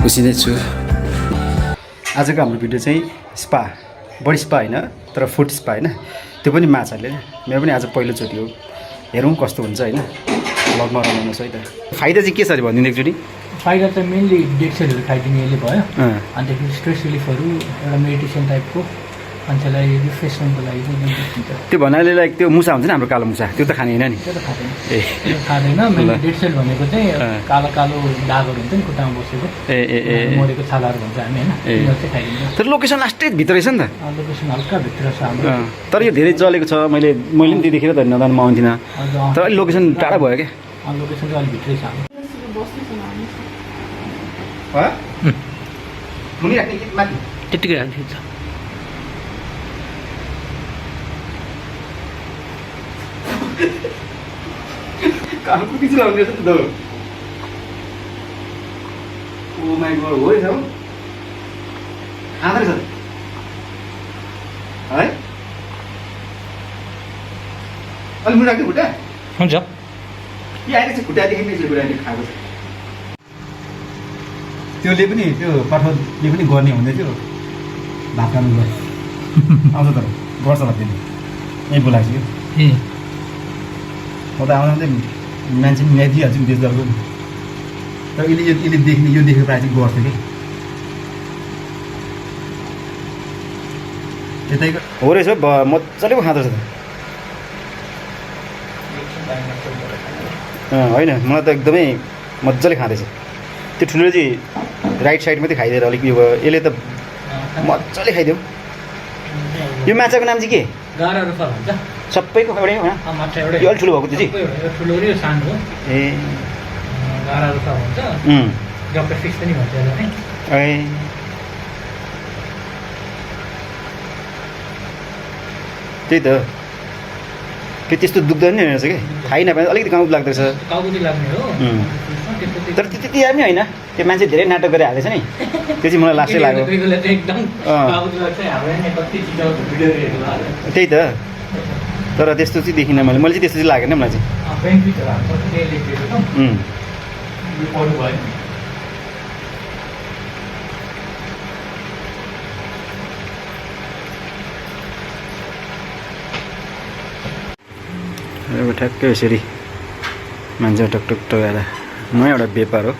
खुसी नै छु। आजको हाम्रो भिडियो चाहिँ स्पा, बडी स्पा होइन तर फुड स्पा होइन, त्यो पनि माछाले। मेरो पनि आज पहिलोचोटि हो, हेरौँ कस्तो हुन्छ होइन। भ्लगमा रमाउनुहोस् है त। फाइदा चाहिँ के छ अरे भनिदिनु एकचोटि। फाइदा चाहिँ मेनली डेड सेलहरू खाइदिने यसले भयो। अन्त स्ट्रेस रिलिफहरू, एउटा मेडिटेसन टाइपको, मान्छेलाई रिफ्रेसमेन्टको लागि चाहिँ त्यो भन्नाले लाइक त्यो मुसा हुन्छ नि हाम्रो कालो मुसा, त्यो त खाने होइन नि। त्यो त खाँदैन, त्यो खाँदैन। मेनली डेड सेल भनेको चाहिँ कालो कालो दागहरू हुन्छ नि खुट्टामा बसेको, मरेको छालाहरू भन्छ हामी होइन, त्यो चाहिँ खाइदिन्छ। तर लोकेसन लास्टै भित्र रहेछ नि त। लोकेसन हल्का भित्र छ हाम्रो, तर यो धेरै चलेको छ। मैले पनि त्यो देखेर त नदान म आउँथिनँ, तर अलिक लोकेसन टाढा भयो क्या। लोकेसन चाहिँ अलिक भित्रै छ हाम्रो। त्यतिकै राखिदिन्छ। कालो कुकी चाहिँ लाउने रहेछ नि त। ओ माई गड, हो रहेछ हो, खाँदो रहेछ है। अलिक मुनि राख्दै खुट्टा हुन्छ। के आइरहेको छ खुट्टादेखि नै चाहिँ खुट्टाले खाएको छ। त्योले पनि त्यो पाठोले पनि गर्ने हुँदै थियो, भात खानु गयो। आउँछ तर गर्छ होला त्यसले, यहीँ बोलाएको छु कि म त आउँदा चाहिँ मान्छे पनि ल्याइदिइहाल्छु नि बेच्दाको नि। तर यसले देख्ने, यो देखेर प्रायः चाहिँ गर्छ कि। यतैको हो रहेछ मजाले पो खाँदो रहेछ त। होइन मलाई त एकदमै मजाले खाँदैछ। त्यो ठुलो चाहिँ राइट साइड मात्रै खाइदिएर अलिक यो भयो, यसले त मजाले खाइदियो। यो माछाको नाम चाहिँ के? गारा रुफा भन्छ। सबैको एउटै हो, माछा एउटै। यो अलिक ठुलो भएको त्यो चाहिँ ठुलो र सानो हो। ए गारा रुफा भन्छ, डक्टर फिस पनि भन्छ यसलाई। ए त्यही त, त्यो त्यस्तो दुख्दैन नि रहेछ कि, खाइ नपाए अलिकति गाउँ लाग्दो रहेछ। काउकुती लाग्ने हो। तर त्यति दामी होइन, त्यो मान्छे धेरै नाटक गरेर हालेछ नि, त्यो चाहिँ मलाई लास्टै लाग्यो। त्यही त, तर त्यस्तो चाहिँ देखिनँ मैले चाहिँ त्यस्तो चाहिँ लागेन मलाई चाहिँ। ठ्याक्कै यसरी मान्छे टकटक टगाएर नयाँ एउटा व्यापार हो।